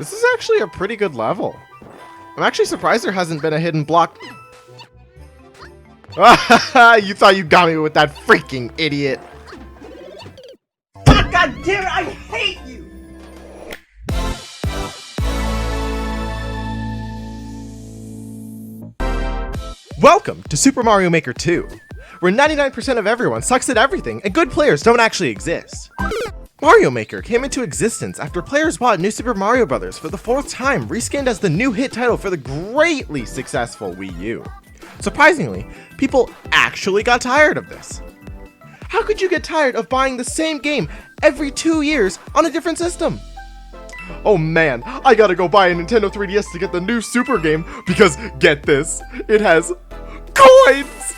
This is actually a pretty good level. I'm actually surprised there hasn't been a hidden block. You thought you got me with that freaking idiot. God damn it, I hate you! Welcome to Super Mario Maker 2, where 99% of everyone sucks at everything and good players don't actually exist. Mario Maker came into existence after players bought New Super Mario Bros. For the 4th time, reskinned as the new hit title for the greatly successful Wii U. Surprisingly, people actually got tired of this. How could you get tired of buying the same game every 2 years on a different system? Oh man, I gotta go buy a Nintendo 3DS to get the new Super game because, get this, it has coins!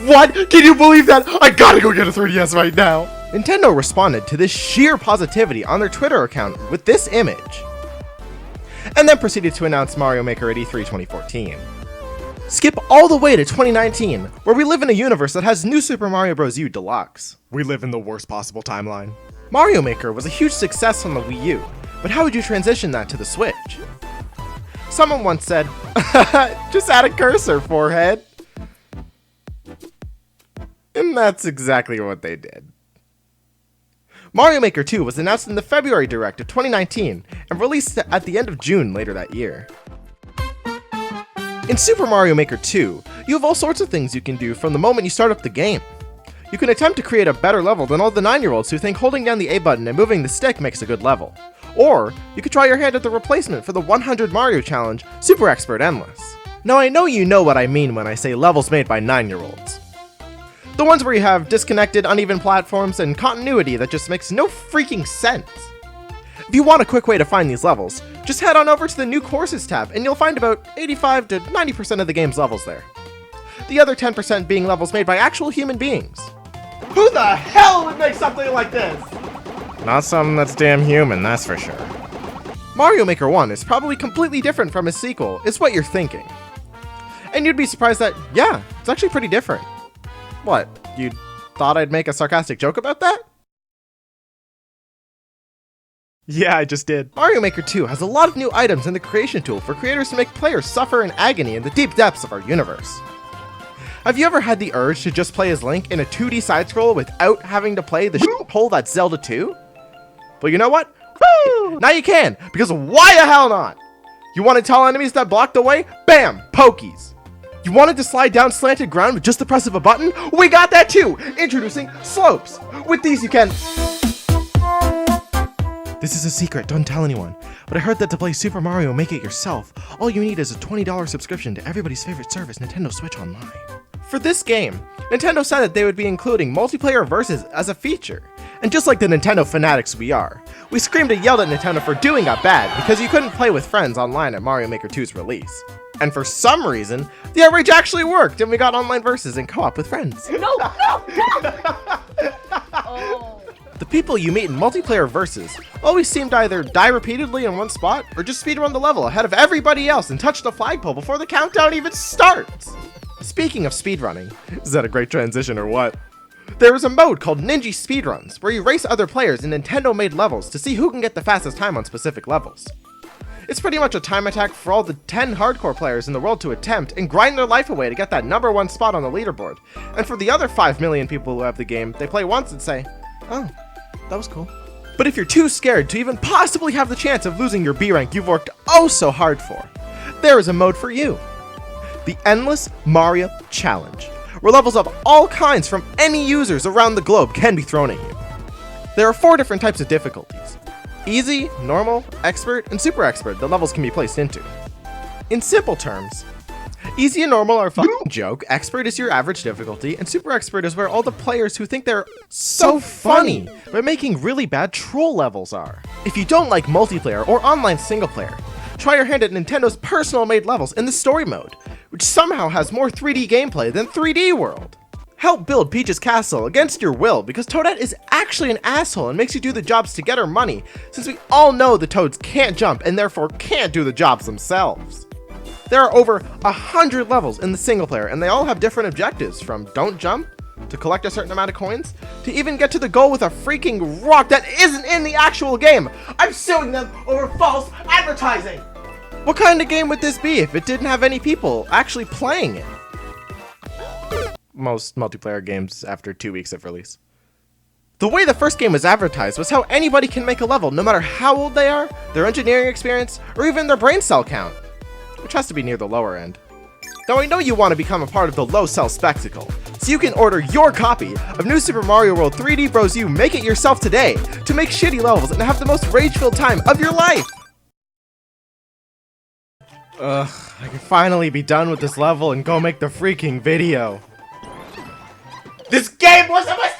What? Can you believe that? I gotta go get a 3DS right now! Nintendo responded to this sheer positivity on their Twitter account with this image, and then proceeded to announce Mario Maker at E3 2014. Skip all the way to 2019, where we live in a universe that has New Super Mario Bros. U Deluxe. We live in the worst possible timeline. Mario Maker was a huge success on the Wii U, but how would you transition that to the Switch? Someone once said, just add a cursor, forehead. And that's exactly what they did. Mario Maker 2 was announced in the February Direct of 2019 and released at the end of June later that year. In Super Mario Maker 2, you have all sorts of things you can do from the moment you start up the game. You can attempt to create a better level than all the 9-year-olds who think holding down the A button and moving the stick makes a good level. Or, you could try your hand at the replacement for the 100 Mario Challenge, Super Expert Endless. Now I know you know what I mean when I say levels made by 9-year-olds. The ones where you have disconnected, uneven platforms and continuity that just makes no freaking sense. If you want a quick way to find these levels, just head on over to the New Courses tab and you'll find about 85 to 90% of the game's levels there. The other 10% being levels made by actual human beings. Who the hell would make something like this? Not something that's damn human, that's for sure. Mario Maker 1 is probably completely different from his sequel, is what you're thinking. And you'd be surprised that, yeah, it's actually pretty different. What, you thought I'd make a sarcastic joke about that? Yeah, I just did. Mario Maker 2 has a lot of new items in the creation tool for creators to make players suffer in agony in the deep depths of our universe. Have you ever had the urge to just play as Link in a 2D side-scroll without having to play the shithole that's Zelda 2? Well, you know what? Woo! Now you can, because why the hell not? You wanted tall enemies that blocked the way? Bam! Pokies! You wanted to slide down slanted ground with just the press of a button? We got that too! Introducing slopes! With these you can... This is a secret, don't tell anyone, but I heard that to play Super Mario Make It yourself, all you need is a $20 subscription to everybody's favorite service, Nintendo Switch Online. For this game, Nintendo said that they would be including multiplayer versus as a feature, and just like the Nintendo fanatics we are, we screamed and yelled at Nintendo for doing that bad because you couldn't play with friends online at Mario Maker 2's release. And for some reason, the outrage actually worked and we got online versus and co-op with friends. No! Oh. The people you meet in multiplayer versus always seem to either die repeatedly in one spot or just speedrun the level ahead of everybody else and touch the flagpole before the countdown even starts. Speaking of speedrunning, is that a great transition or what? There is a mode called Ninja Speedruns where you race other players in Nintendo-made levels to see who can get the fastest time on specific levels. It's pretty much a time attack for all the 10 hardcore players in the world to attempt and grind their life away to get that #1 spot on the leaderboard. And for the other 5 million people who have the game, they play once and say, oh, that was cool. But if you're too scared to even possibly have the chance of losing your B rank you've worked oh so hard for, there is a mode for you. The Endless Mario Challenge, where levels of all kinds from any users around the globe can be thrown at you. There are 4 different types of difficulties: easy, normal, expert, and super expert that levels can be placed into. In simple terms, easy and normal are a fucking joke, expert is your average difficulty, and super expert is where all the players who think they're so funny by making really bad troll levels are. If you don't like multiplayer or online single player, try your hand at Nintendo's personal made levels in the story mode, which somehow has more 3D gameplay than 3D World. Help build Peach's castle against your will because Toadette is actually an asshole and makes you do the jobs to get her money, since we all know the Toads can't jump and therefore can't do the jobs themselves. There are over 100 levels in the single player and they all have different objectives, from don't jump, to collect a certain amount of coins, to even get to the goal with a freaking rock that isn't in the actual game. I'm suing them over false advertising. What kind of game would this be if it didn't have any people actually playing it? Most multiplayer games after 2 weeks of release. The way the first game was advertised was how anybody can make a level, no matter how old they are, their engineering experience, or even their brain cell count, which has to be near the lower end. Now I know you want to become a part of the low cell spectacle, so you can order your copy of New Super Mario World 3D Bros. U Make It Yourself today to make shitty levels and have the most rage-filled time of your life! Ugh, I can finally be done with this level and go make the freaking video. This game was a mistake!